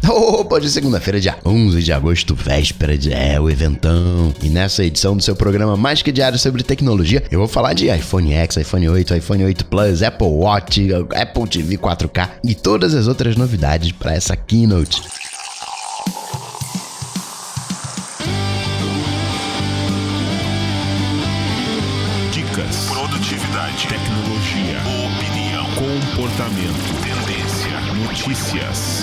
Opa, de segunda-feira, dia 11 de agosto, véspera de o eventão. E nessa edição do seu programa mais que diário sobre tecnologia, eu vou falar de iPhone X, iPhone 8, iPhone 8 Plus, Apple Watch, Apple TV 4K e todas as outras novidades para essa keynote. Dicas, produtividade, tecnologia, opinião, comportamento, tendência, notícias.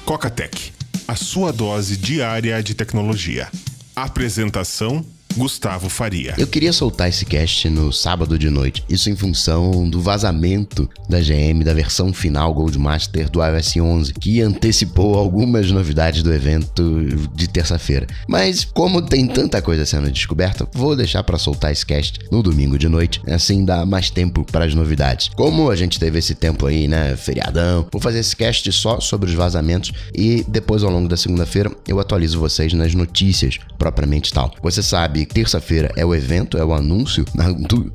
Coca-Tech, a sua dose diária de tecnologia. Apresentação: Gustavo Faria. Eu queria soltar esse cast no sábado de noite, isso em função do vazamento da GM da versão final Goldmaster do iOS 11, que antecipou algumas novidades do evento de terça-feira. Mas como tem tanta coisa sendo descoberta, vou deixar para soltar esse cast no domingo de noite, assim dá mais tempo para as novidades. Como a gente teve esse tempo aí, né, feriadão, vou fazer esse cast só sobre os vazamentos e depois ao longo da segunda-feira eu atualizo vocês nas notícias propriamente tal. Você sabe, terça-feira é o evento, é o anúncio.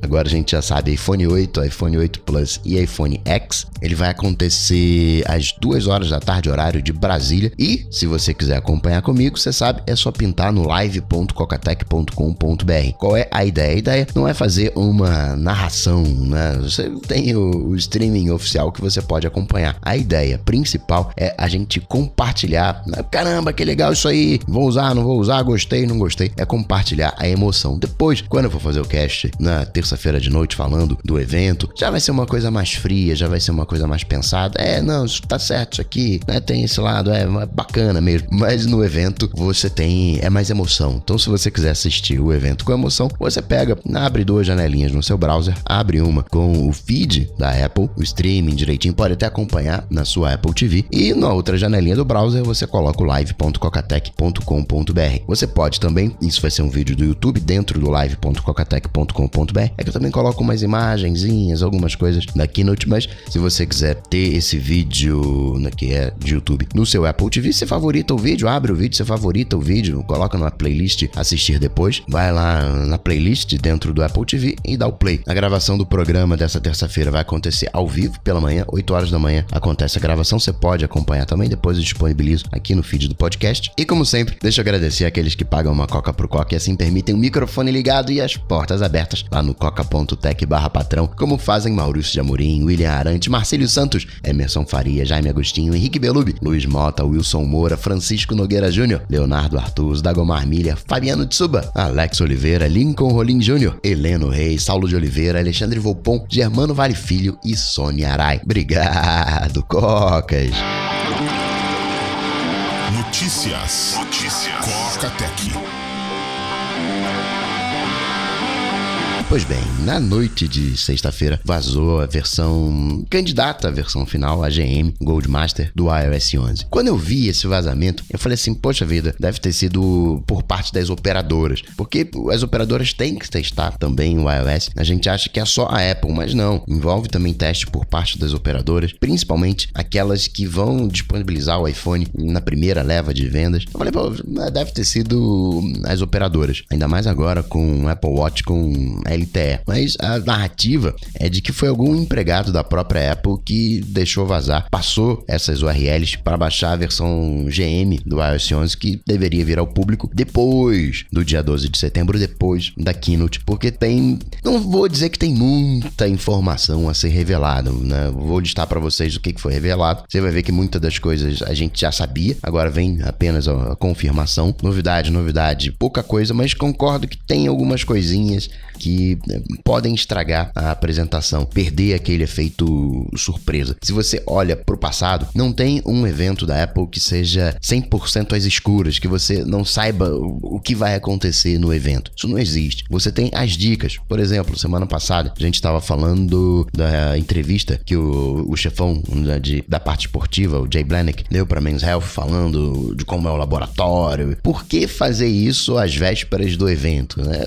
Agora a gente já sabe, iPhone 8, iPhone 8 Plus e iPhone X. Ele vai acontecer às 2 horas da tarde, horário de Brasília. E, se você quiser acompanhar comigo, você sabe, é só pintar no live.cocatec.com.br. Qual é a ideia? A ideia não é fazer uma narração, né? Você tem o streaming oficial que você pode acompanhar. A ideia principal é a gente compartilhar. Caramba, que legal isso aí! Vou usar, não vou usar, gostei, não gostei. É compartilhar a emoção. Depois, quando eu for fazer o cast na terça-feira de noite falando do evento, já vai ser uma coisa mais fria, já vai ser uma coisa mais pensada. Não, isso tá certo, isso aqui, né? Tem esse lado, é bacana mesmo. Mas no evento você tem, mais emoção. Então, se você quiser assistir o evento com emoção, você pega, abre 2 janelinhas no seu browser, abre uma com o feed da Apple, o streaming direitinho, pode até acompanhar na sua Apple TV, e na outra janelinha do browser você coloca o live.cocatec.com.br. Você pode também, isso vai ser um vídeo do YouTube dentro do live.cocatec.com.br, é que eu também coloco umas imagenzinhas, algumas coisas da keynote, mas se você quiser ter esse vídeo que é de YouTube no seu Apple TV, você favorita o vídeo, abre o vídeo, você favorita o vídeo, coloca numa playlist assistir depois, vai lá na playlist dentro do Apple TV e dá o play. A gravação do programa dessa terça-feira vai acontecer ao vivo pela manhã, 8 horas da manhã acontece a gravação, você pode acompanhar também, depois eu disponibilizo aqui no feed do podcast. E como sempre, deixa eu agradecer àqueles que pagam uma Coca pro Coca e assim permitem o microfone ligado e as portas abertas lá no coca.tech/patrão, como fazem Maurício de Amorim, William Arante, Marcílio Santos, Emerson Faria, Jaime Agostinho, Henrique Belubi, Luiz Mota, Wilson Moura, Francisco Nogueira Júnior, Leonardo Artuz, Dagomar Milha, Fabiano Tsuba, Alex Oliveira, Lincoln Rolim Júnior, Heleno Reis, Saulo de Oliveira, Alexandre Volpon, Germano Vale Filho e Sônia Arai. Obrigado, Cocas! Notícias. Coca-Tech. Pois bem, na noite de sexta-feira vazou a versão candidata à versão final, a GM Goldmaster do iOS 11. Quando eu vi esse vazamento, eu falei assim, poxa vida, deve ter sido por parte das operadoras, porque as operadoras têm que testar também o iOS. A gente acha que é só a Apple, mas não, envolve também teste por parte das operadoras, principalmente aquelas que vão disponibilizar o iPhone na primeira leva de vendas. Eu falei, pô, deve ter sido as operadoras, ainda mais agora com o Apple Watch com LTE, mas a narrativa é de que foi algum empregado da própria Apple que deixou vazar, passou essas URLs para baixar a versão GM do iOS 11 que deveria vir ao público depois do dia 12 de setembro, depois da keynote, porque não vou dizer que tem muita informação a ser revelada, né? Vou listar para vocês o que foi revelado, você vai ver que muitas das coisas a gente já sabia, agora vem apenas a confirmação, novidade, pouca coisa, mas concordo que tem algumas coisinhas que podem estragar a apresentação, perder aquele efeito surpresa. Se você olha para o passado, não tem um evento da Apple que seja 100% às escuras, que você não saiba o que vai acontecer no evento. Isso não existe. Você tem as dicas. Por exemplo, semana passada, a gente estava falando da entrevista que o chefão da parte esportiva, o Jay Blahnik, deu para Men's Health falando de como é o laboratório. Por que fazer isso às vésperas do evento? Né?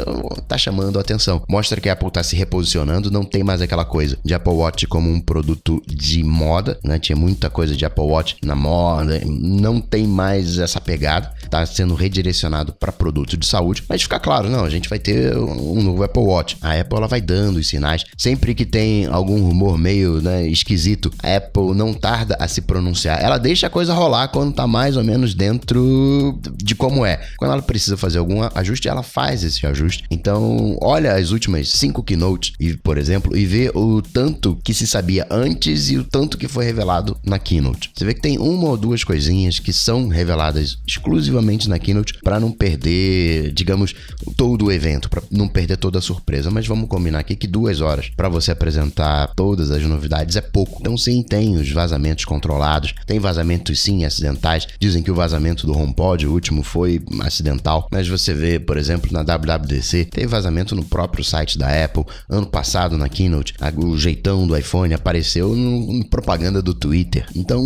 Tá chamando a atenção. mostra que a Apple tá se reposicionando, não tem mais aquela coisa de Apple Watch como um produto de moda, né? Tinha muita coisa de Apple Watch na moda, não tem mais essa pegada, tá sendo redirecionado para produto de saúde, mas fica claro, não, a gente vai ter um novo Apple Watch. A Apple, ela vai dando os sinais, sempre que tem algum rumor meio, né, esquisito, a Apple não tarda a se pronunciar, ela deixa a coisa rolar quando tá mais ou menos dentro de como é. Quando ela precisa fazer algum ajuste, ela faz esse ajuste. Então, olha as últimas 5 keynotes, por exemplo, e vê o tanto que se sabia antes e o tanto que foi revelado na keynote. Você vê que tem uma ou duas coisinhas que são reveladas exclusivamente na keynote para não perder, digamos, todo o evento, para não perder toda a surpresa. Mas vamos combinar aqui que 2 horas para você apresentar todas as novidades é pouco. Então sim, tem os vazamentos controlados, tem vazamentos sim acidentais. Dizem que o vazamento do HomePod, o último, foi acidental, mas você vê, por exemplo, na WWDC, teve vazamento no próprio site da Apple. Ano passado, na keynote, o jeitão do iPhone apareceu em propaganda do Twitter. Então,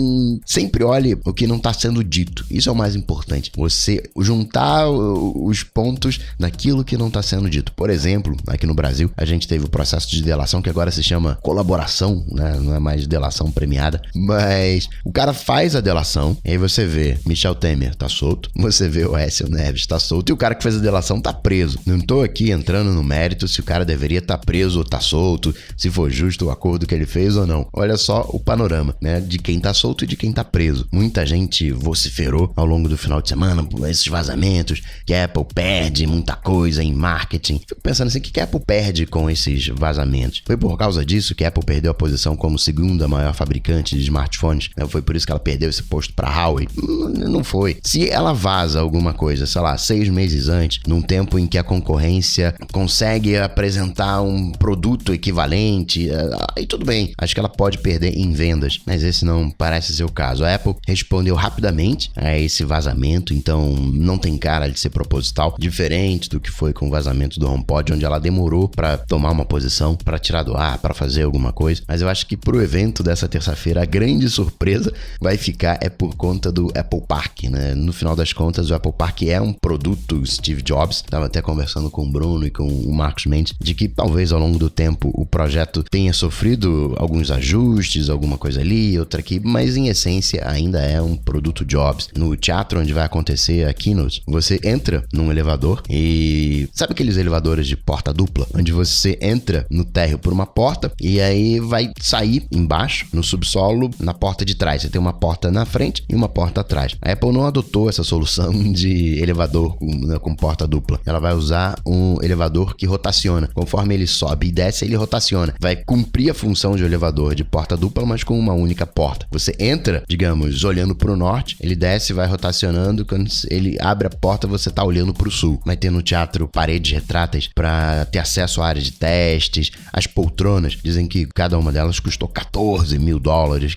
sempre olhe o que não está sendo dito. Isso é o mais importante. Você juntar os pontos daquilo que não está sendo dito. Por exemplo, aqui no Brasil, a gente teve o processo de delação que agora se chama colaboração, né? Não é mais delação premiada, mas o cara faz a delação, e aí você vê Michel Temer tá solto, você vê o Aécio Neves tá solto, e o cara que fez a delação tá preso. Não tô aqui entrando no mérito se o cara deveria estar preso ou tá solto, se for justo o acordo que ele fez ou não. Olha só o panorama, né, de quem tá solto e de quem tá preso. Muita gente vociferou ao longo do final de semana esses vazamentos, que a Apple perde muita coisa em marketing. Fico pensando assim, o que a Apple perde com esses vazamentos? Foi por causa disso que a Apple perdeu a posição como segunda maior fabricante de smartphones, né? Foi por isso que ela perdeu esse posto para Huawei? Não foi. Se ela vaza alguma coisa, sei lá, 6 meses antes, num tempo em que a concorrência consegue apresentar um produto equivalente, aí tudo bem. Acho que ela pode perder em vendas, mas esse não parece ser o caso. A Apple respondeu rapidamente a esse vazamento, então não tem cara de ser proposital, diferente do que foi com o vazamento do HomePod, onde ela demorou para tomar uma posição, para tirar do ar, para fazer alguma coisa. Mas eu acho que pro evento dessa terça-feira, a grande surpresa vai ficar por conta do Apple Park, né? No final das contas, o Apple Park é um produto Steve Jobs. Tava até conversando com o Bruno e com o Marcos Mendes de que talvez ao longo do tempo o projeto tenha sofrido alguns ajustes, alguma coisa ali, outra aqui, mas em essência ainda é um produto Jobs. No teatro onde vai acontecer a keynote, você entra num elevador e sabe aqueles elevadores de porta dupla, onde você entra no térreo por uma porta e aí vai sair embaixo, no subsolo, na porta de trás. Você tem uma porta na frente e uma porta atrás. A Apple não adotou essa solução de elevador com porta dupla. Ela vai usar um elevador que rotaciona. Conforme ele sobe e desce, ele rotaciona. Vai cumprir a função de um elevador de porta dupla, mas com uma única porta. Você entra, digamos, olhando para o norte, ele desce e vai rotacionando. Quando ele abre a porta, você tá olhando para o sul. Vai ter no teatro paredes retráteis para ter acesso à área de testes. As poltronas, dizem que cada uma delas custou $14 mil,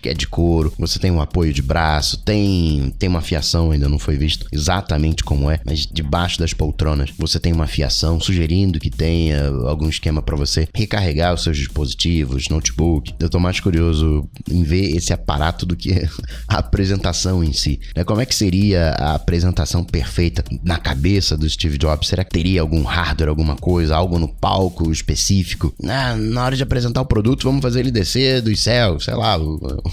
que é de couro. Você tem um apoio de braço, tem uma fiação, ainda não foi visto exatamente como é, mas debaixo das poltronas você tem uma fiação, sugerindo que tenha algum esquema para você recarregar os seus dispositivos, notebook. Eu tô mais curioso em ver esse aparato do que a apresentação em si, né? Como é que seria a apresentação perfeita na cabeça do Steve Jobs? Será que teria algum hardware, alguma coisa, algo no palco específico? Na hora de apresentar o produto, vamos fazer ele descer dos céus, sei lá,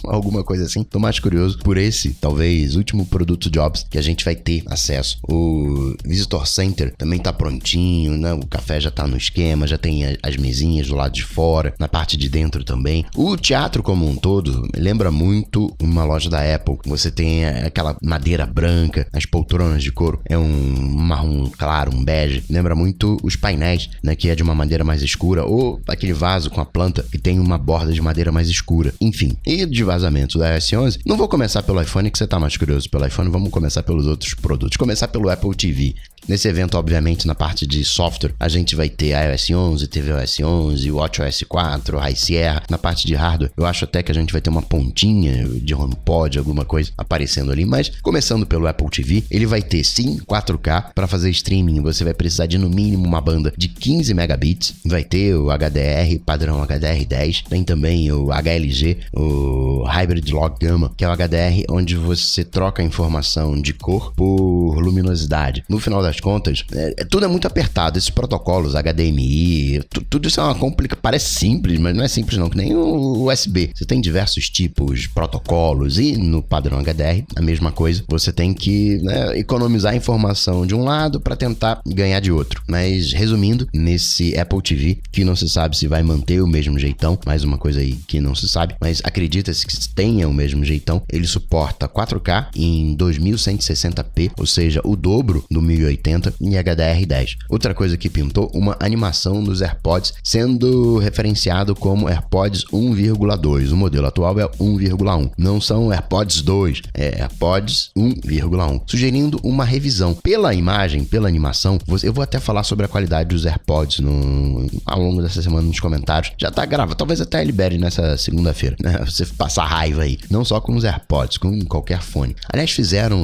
alguma coisa assim. Tô mais curioso por esse, talvez, último produto Jobs que a gente vai ter acesso. O Visitor Center também tá prontinho, né? O café já tá no esquema, já tem as mesinhas do lado de fora, na parte de dentro também. O teatro como um todo lembra muito uma loja da Apple. Você tem aquela madeira branca, as poltronas de couro é um marrom claro, um bege. Lembra muito os painéis, né? Que é de uma madeira mais escura, ou aquele vaso com a planta que tem uma borda de madeira mais escura. Enfim, e de vazamento da iOS 11, não vou começar pelo iPhone, que você tá mais curioso pelo iPhone, vamos começar pelos outros produtos. Começar pelo Apple TV. Nesse evento, obviamente, na parte de software, a gente vai ter iOS 11, tvOS 11, WatchOS 4, High Sierra. Na parte de hardware, eu acho até que a gente vai ter uma pontinha pontinha de HomePod, alguma coisa aparecendo ali, mas começando pelo Apple TV, ele vai ter sim 4K. Para fazer streaming você vai precisar de no mínimo uma banda de 15 megabits, vai ter o HDR, padrão HDR10, tem também o HLG, o Hybrid Log Gamma, que é o HDR onde você troca a informação de cor por luminosidade. No final das contas, tudo é muito apertado, esses protocolos HDMI, tudo isso é uma complicação, parece simples, mas não é simples não, que nem o USB. Você tem diversos tipos, protocolos, e no padrão HDR, a mesma coisa. Você tem que economizar informação de um lado para tentar ganhar de outro. Mas, resumindo, nesse Apple TV, que não se sabe se vai manter o mesmo jeitão, mais uma coisa aí que não se sabe, mas acredita-se que tenha o mesmo jeitão, ele suporta 4K em 2160p, ou seja, o dobro do 1080 em HDR10. Outra coisa que pintou, uma animação dos AirPods sendo referenciado como AirPods 1,2. O modelo atual é 1,1. Não são AirPods 2, é AirPods 1,1. Sugerindo uma revisão. Pela imagem, pela animação, eu vou até falar sobre a qualidade dos AirPods ao longo dessa semana nos comentários. Já tá gravado, talvez até libere nessa segunda-feira, né? Você passar raiva aí. Não só com os AirPods, com qualquer fone. Aliás,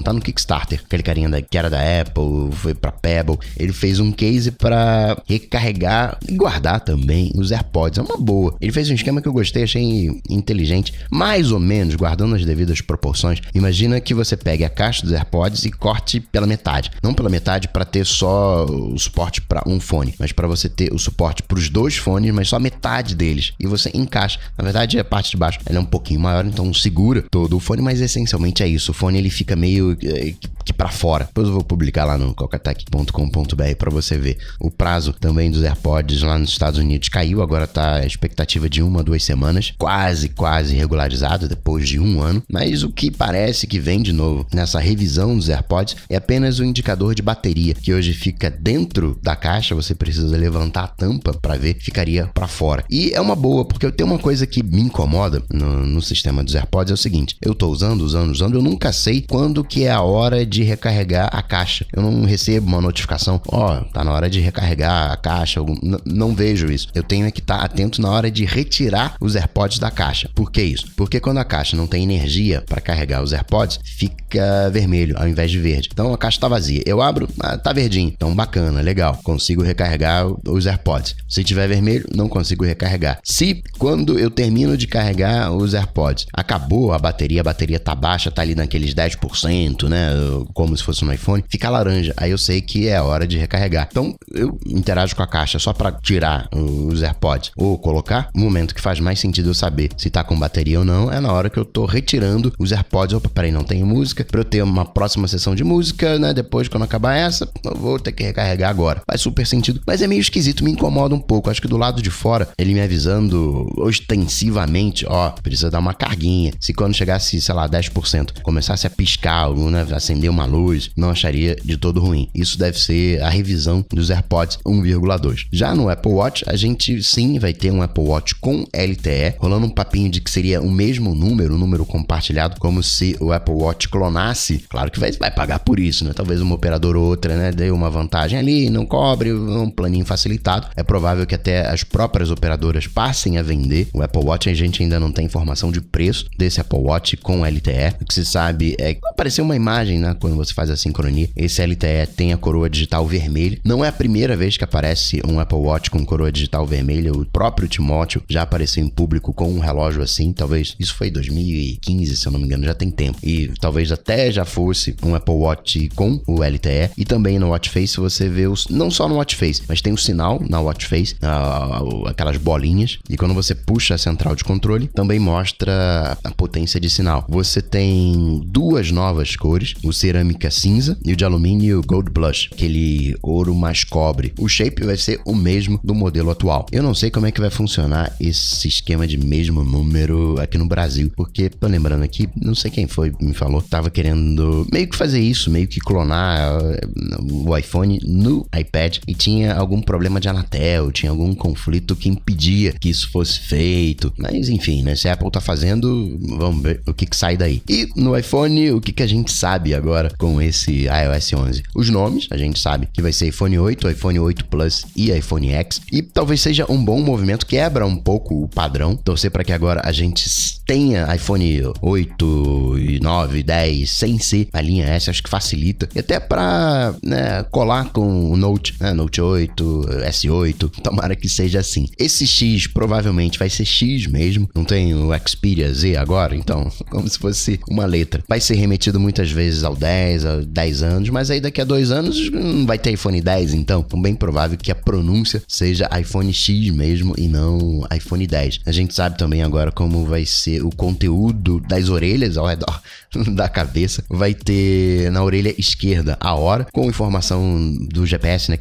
tá no Kickstarter, aquele carinha que era da Apple, foi pra Pebble, ele fez um case pra recarregar e guardar também os AirPods. É uma boa. Ele fez um esquema que eu gostei, achei inteligente, mais ou menos, guardando as devidas proporções. Imagina que você pegue a caixa dos AirPods e corte pela metade. Não pela metade para ter só o suporte para um fone, mas para você ter o suporte para os dois fones, mas só metade deles. E você encaixa. Na verdade, a parte de baixo ela é um pouquinho maior, então segura todo o fone, mas essencialmente é isso. O fone ele fica meio que para fora. Depois eu vou publicar lá no cocatec.com.br para você ver. O prazo também dos AirPods lá nos Estados Unidos caiu, agora tá a expectativa de 1 a 2 semanas, quase regularizado depois de 1 ano, mas o que parece que vem de novo nessa revisão dos AirPods é apenas o indicador de bateria, que hoje fica dentro da caixa, você precisa levantar a tampa para ver, ficaria para fora. E é uma boa, porque eu tenho uma coisa que me incomoda no sistema dos AirPods, é o seguinte, eu tô usando, eu nunca sei quando que é a hora de recarregar a caixa. Eu não recebo uma notificação, tá na hora de recarregar a caixa, não vejo isso. Eu tenho que estar atento na hora de retirar os AirPods da caixa. Por que isso? Porque quando a caixa não tem energia para carregar os AirPods, fica vermelho ao invés de verde. Então a caixa tá vazia. Eu abro, tá verdinho. Então bacana, legal. Consigo recarregar os AirPods. Se tiver vermelho, não consigo recarregar. Se quando eu termino de carregar os AirPods, acabou a bateria tá baixa, tá ali naqueles 10%, né? Como se fosse um iPhone, fica laranja. Aí eu sei que é a hora de recarregar. Então eu interajo com a caixa só para tirar os AirPods ou colocar. No momento que faz mais sentido eu saber se tá com bateria ou não, é na hora que eu tô retirando os AirPods. Opa, peraí, não tenho música. Pra eu ter uma próxima sessão de música, né? Depois, quando acabar essa, eu vou ter que recarregar agora. Faz super sentido, mas é meio esquisito, me incomoda um pouco. Acho que do lado de fora, ele me avisando ostensivamente, precisa dar uma carguinha. Se quando chegasse, sei lá, 10%, começasse a piscar, né? Acender uma luz, não acharia de todo ruim. Isso deve ser a revisão dos AirPods 1,2. Já no Apple Watch, a gente sim vai ter um Apple Watch com LTE, rolando um papinho de que seria o mesmo número, um número compartilhado, como se o Apple Watch clonasse. Claro que vai pagar por isso, né? Talvez uma operadora ou outra, né, dê uma vantagem ali, não cobre, um planinho facilitado. É provável que até as próprias operadoras passem a vender o Apple Watch. A gente ainda não tem informação de preço desse Apple Watch com LTE. O que se sabe é que apareceu uma imagem, né, quando você faz a sincronia. Esse LTE tem a coroa digital vermelha. Não é a primeira vez que aparece um Apple Watch com coroa digital vermelha. O próprio Timóteo já apareceu em público com um relógio assim. Talvez isso foi 2015, se eu não me engano, já tem tempo. E talvez até já fosse um Apple Watch com o LTE. E também no Watch Face você vê não só no Watch Face, mas tem o sinal na Watch Face, aquelas bolinhas. E quando você puxa a central de controle, também mostra a potência de sinal. Você tem duas novas cores, o cerâmica cinza e o de alumínio Gold Blush, aquele ouro mais cobre. O shape vai ser o mesmo do modelo atual. Eu não sei como é que vai funcionar esse esquema de mesmo número aqui no Brasil, porque, tô lembrando aqui, não sei quem foi me falou, tava querendo meio que fazer isso, meio que clonar o iPhone no iPad e tinha algum problema de Anatel, tinha algum conflito que impedia que isso fosse feito. Mas enfim, né? Se a Apple tá fazendo, vamos ver o que sai daí. E no iPhone, o que a gente sabe agora com esse iOS 11? Os nomes, a gente sabe que vai ser iPhone 8, iPhone 8 Plus e iPhone X. E talvez seja um bom movimento, quebra um pouco o padrão. Torcer para que agora a gente tenha iPhone 8, 9, 10 sem ser a linha S, acho que facilita. E até pra, né, colar com o Note, né, Note 8, S8, tomara que seja assim. Esse X provavelmente vai ser X mesmo, não tem o Xperia Z agora, então, como se fosse uma letra. Vai ser remetido muitas vezes ao 10, a 10 anos, mas aí daqui a 2 anos não vai ter iPhone 10, então bem provável que a pronúncia seja iPhone X mesmo e não iPhone 10. A gente sabe também agora como vai ser o conteúdo das orelhas ao redor da cabeça. Vai ter na orelha esquerda a hora, com informação do GPS,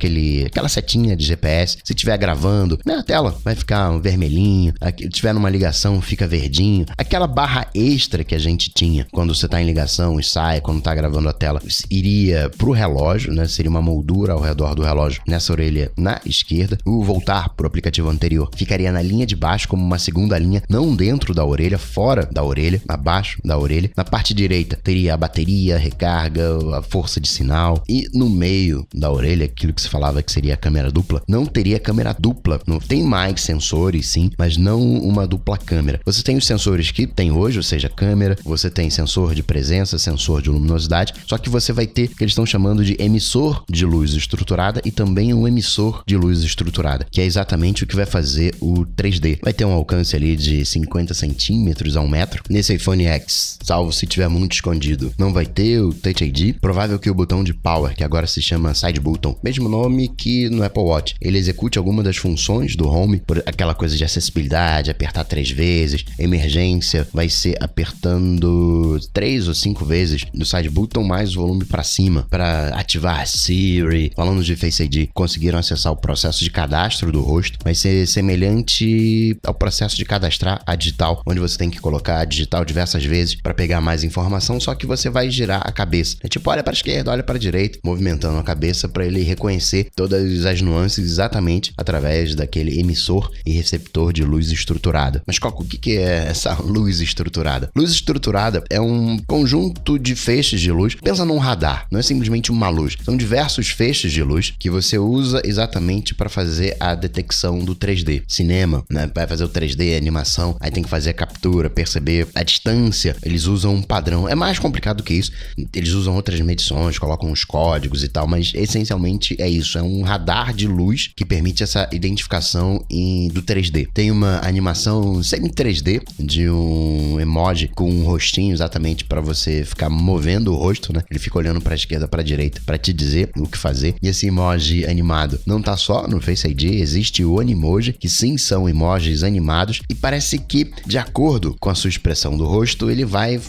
aquela setinha de GPS. Se estiver gravando, na tela vai ficar um vermelhinho, se tiver numa ligação fica verdinho. Aquela barra extra que a gente tinha quando você tá em ligação e sai, quando tá gravando a tela, iria pro relógio, né? Seria uma moldura ao redor do relógio nessa orelha na esquerda. O voltar pro aplicativo anterior ficaria na linha de baixo como uma segunda linha, não dentro da orelha, fora da orelha, abaixo da orelha. Na parte direita teria a bateria, a recarga, a força de sinal, e no meio da orelha, aquilo que se falava que seria a câmera dupla, não teria câmera dupla. Não tem mais sensores, sim, mas não uma dupla câmera. Você tem os sensores que tem hoje, ou seja, câmera, você tem sensor de presença, sensor de luminosidade, só que você vai ter o que eles estão chamando de emissor de luz estruturada e também um emissor de luz estruturada, que é exatamente o que vai fazer o 3D. Vai ter um alcance ali de 50 centímetros a 1 metro. Nesse iPhone X, salvo se tiver muito escondido, não vai ter o Touch ID. Provável que o botão de Power, que agora se chama Side Button, mesmo nome que no Apple Watch, ele execute alguma das funções do Home, por aquela coisa de acessibilidade, apertar 3 vezes, emergência, vai ser apertando 3 ou 5 vezes no Side Button mais o volume para cima, para ativar Siri. Falando de Face ID, conseguiram acessar o processo de cadastro do rosto. Vai ser semelhante ao processo de cadastrar a digital, onde você tem que colocar a digital diversas vezes para pegar mais informação, só que você vai girar a cabeça. É tipo, olha para a esquerda, olha para a direita, movimentando a cabeça para ele reconhecer todas as nuances exatamente através daquele emissor e receptor de luz estruturada. Mas, Coco, o que é essa luz estruturada? Luz estruturada é um conjunto de feixes de luz. Pensa num radar, não é simplesmente uma luz. São diversos feixes de luz que você usa exatamente para fazer a detecção do 3D. Cinema, né? Vai fazer o 3D, animação, aí tem que fazer a captura, perceber a distância. Eles usam um padrão. É mais complicado que isso. Eles usam outras medições, colocam os códigos e tal, mas essencialmente é isso. É um radar de luz que permite essa identificação do 3D. Tem uma animação semi-3D de um emoji com um rostinho exatamente para você ficar movendo o rosto, né? Ele fica olhando para a esquerda, para a direita, para te dizer o que fazer. E esse emoji animado não tá só no Face ID, existe o Animoji, que sim são emojis animados, e parece que, de acordo com a sua expressão do rosto, ele vai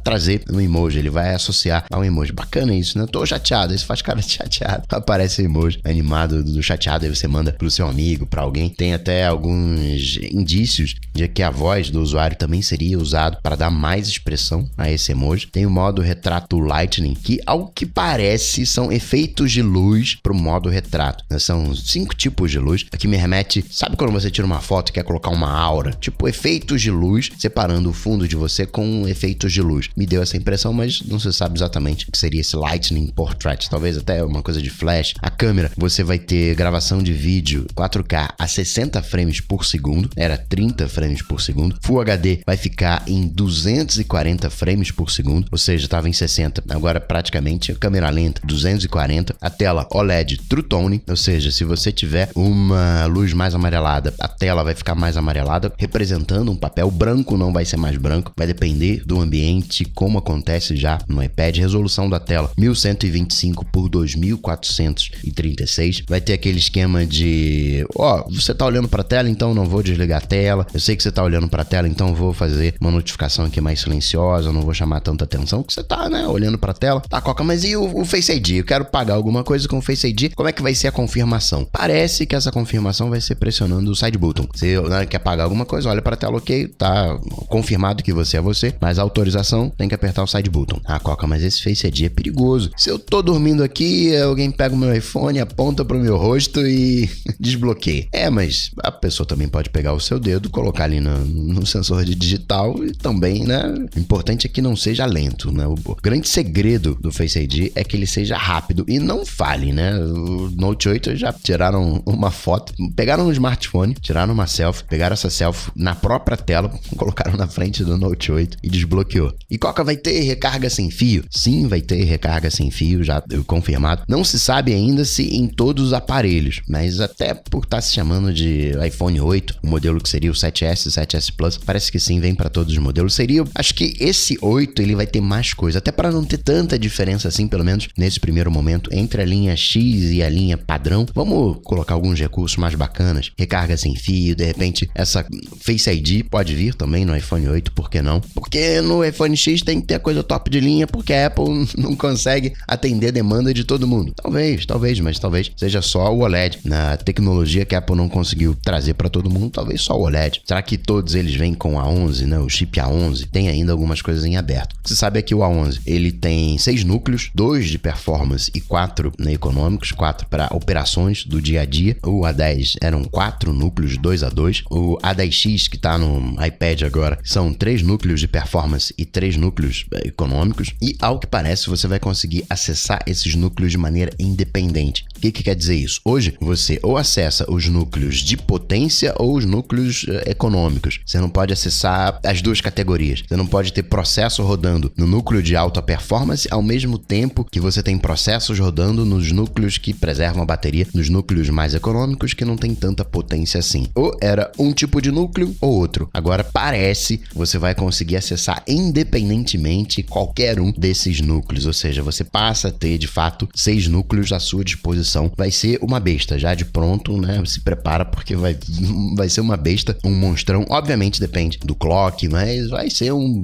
trazer um emoji, ele vai associar ao emoji. Bacana isso, né? Tô chateado, isso faz cara de chateado. Aparece o emoji animado do chateado, aí você manda pro seu amigo, pra alguém. Tem até alguns indícios de que a voz do usuário também seria usado para dar mais expressão a esse emoji. Tem o modo retrato Lightning, que ao que parece são efeitos de luz pro modo retrato, né? São 5 tipos de luz, que me remete, sabe quando você tira uma foto e quer colocar uma aura? Tipo, efeitos de luz, separando o fundo de você com efeitos de luz. Me deu essa impressão, mas não se sabe exatamente o que seria esse Lightning Portrait, talvez até uma coisa de flash. A câmera, você vai ter gravação de vídeo 4K a 60 frames por segundo, era 30 frames por segundo. Full HD vai ficar em 240 frames por segundo, ou seja, estava em 60, agora praticamente câmera lenta, 240. A tela OLED True Tone, ou seja, se você tiver uma luz mais amarelada, a tela vai ficar mais amarelada, representando um papel branco, não vai ser mais branco, vai depender do ambiente, como acontece já no iPad. Resolução da tela 1125 por 2436. Vai ter aquele esquema de, você tá olhando para a tela, então não vou desligar a tela. Eu sei que você tá olhando para a tela, então vou fazer uma notificação aqui mais silenciosa, não vou chamar tanta atenção, que você tá, né, olhando para a tela. Tá, Coca, mas e o Face ID? Eu quero pagar alguma coisa com o Face ID. Como é que vai ser a confirmação? Parece que essa confirmação vai ser pressionando o Side Button. Você quer pagar alguma coisa, olha para a tela, ok, tá confirmado que você é você, mas a autorização tem que apertar o Side Button. Ah, Coca, mas esse Face ID é perigoso. Se eu tô dormindo aqui, alguém pega o meu iPhone, aponta pro meu rosto e desbloqueia. Mas a pessoa também pode pegar o seu dedo, colocar ali no sensor de digital e e também, né, o importante é que não seja lento, né? O grande segredo do Face ID é que ele seja rápido e não falhe, né? O Note 8 já tiraram uma foto, pegaram um smartphone, tiraram uma selfie, pegaram essa selfie na própria tela, colocaram na frente do Note 8 e desbloqueou. E Coca, vai ter recarga sem fio? Sim, vai ter recarga sem fio, já confirmado. Não se sabe ainda se em todos os aparelhos, mas até por estar se chamando de iPhone 8, o modelo que seria o 7S, 7S Plus, parece que sim, vem para todos os modelos. Acho que esse 8 ele vai ter mais coisa, até para não ter tanta diferença assim, pelo menos nesse primeiro momento, entre a linha X e a linha padrão. Vamos colocar alguns recursos mais bacanas, recarga sem fio, de repente essa Face ID pode vir também no iPhone 8, por que não? Porque no iPhone X tem que ter coisa top de linha, porque a Apple não consegue atender a demanda de todo mundo. Talvez seja só o OLED. Na tecnologia que a Apple não conseguiu trazer para todo mundo, talvez só o OLED. Será que todos eles vêm com a A11, né? O chip A11? Tem ainda algumas coisas em aberto. Você sabe é que o A11, ele tem 6 núcleos, 2 de performance e 4 econômicos, 4 para operações do dia a dia. O A10 eram 4 núcleos, 2A2. O A10X, que tá no iPad agora, são 3 núcleos de performance e 3 núcleos econômicos. E, ao que parece, você vai conseguir acessar esses núcleos de maneira independente. O que quer dizer isso? Hoje, você ou acessa os núcleos de potência ou os núcleos econômicos. Você não pode acessar as duas categorias. Você não pode ter processo rodando no núcleo de alta performance ao mesmo tempo que você tem processos rodando nos núcleos que preservam a bateria, nos núcleos mais econômicos que não tem tanta potência assim. Ou era um tipo de núcleo ou outro. Agora parece você vai conseguir acessar independentemente qualquer um desses núcleos, ou seja, você passa a ter de fato 6 núcleos à sua disposição. Vai ser uma besta, já de pronto, né? Se prepara porque vai ser uma besta, um monstrão. Obviamente depende do clock, mas vai ser um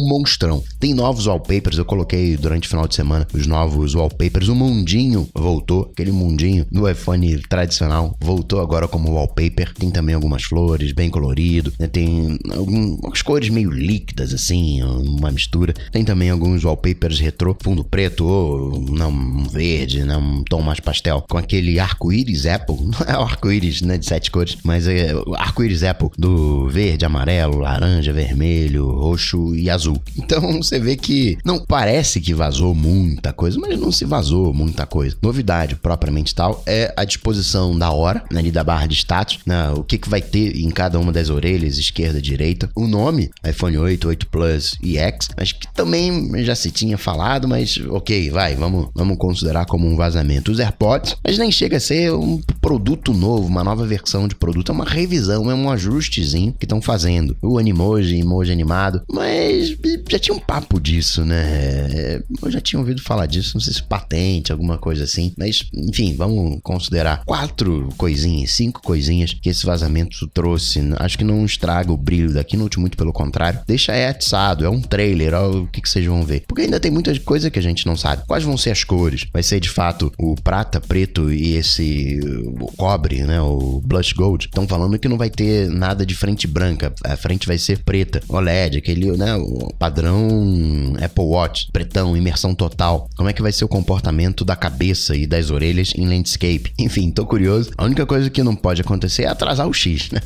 monstrão. Tem novos wallpapers, eu coloquei durante o final de semana os novos wallpapers. O mundinho voltou, aquele mundinho do iPhone tradicional voltou agora como wallpaper. Tem também algumas flores, bem colorido, né? Tem algumas cores meio líquidas assim, uma mistura. Tem também alguns wallpapers retrô, fundo preto ou não verde, né? Um tom mais pastel, com aquele arco-íris Apple. Não é o arco-íris, né, de 7 cores, mas é o arco-íris Apple do verde, amarelo, laranja, vermelho, roxo e azul. Então você vê que não parece que vazou muita coisa, mas não se vazou muita coisa. Novidade propriamente tal é a disposição da hora, né, ali da barra de status, né, o que vai ter em cada uma das orelhas, esquerda, direita. O nome, iPhone 8, 8 Plus e X, mas que também já se tinha falado, mas ok, vamos considerar como um vazamento. Os AirPods, mas nem chega a ser um produto novo, uma nova versão de produto, é uma revisão, é um ajustezinho que estão fazendo. O emoji animado, mas já tinha um papo disso, né? Eu já tinha ouvido falar disso, não sei se patente, alguma coisa assim, mas enfim, vamos considerar 4 coisinhas, 5 coisinhas que esse vazamento trouxe. Acho que não estraga o brilho da Keynote, muito pelo contrário, deixa atiçado, é um trailer, ó, o que vocês vão ver, porque ainda tem muita coisa que a gente não sabe. Quais vão ser as cores? Vai ser de fato o prata, preto e esse o cobre, né, o blush gold. Estão falando que não vai ter nada de frente branca, a frente vai ser preta, OLED, aquele, né, o padrão Apple Watch, pretão, imersão total. Como é que vai ser o comportamento da cabeça e das orelhas em landscape? Enfim, tô curioso. A única coisa que não pode acontecer é atrasar o X, né?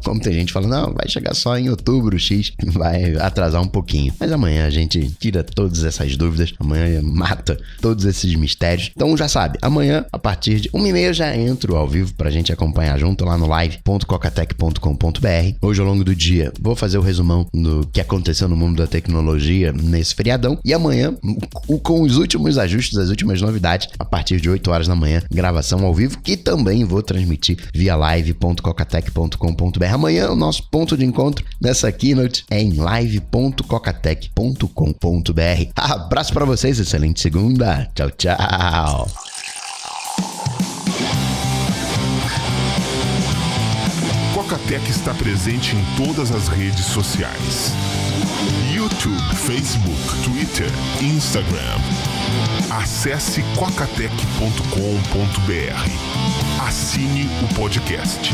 Como tem gente falando, não, vai chegar só em outubro o X, vai atrasar um pouquinho. Mas amanhã a gente tira todas essas dúvidas, amanhã mata todos esses mistérios. Então já sabe, amanhã, a partir de 1h30 já entro ao vivo pra gente acompanhar junto lá no live.cocatec.com.br. Hoje, ao longo do dia, vou fazer o resumão do que aconteceu no mundo da tecnologia nesse feriadão. E amanhã, com os últimos ajustes, as últimas novidades, a partir de 8 horas da manhã, gravação ao vivo, que também vou transmitir via live.cocatec.com.br. Amanhã, o nosso ponto de encontro nessa keynote é em live.cocatec.com.br. Abraço pra vocês, excelente segunda. Tchau, tchau. Cocatec está presente em todas as redes sociais: YouTube, Facebook, Twitter, Instagram. Acesse cocatec.com.br. Assine o podcast.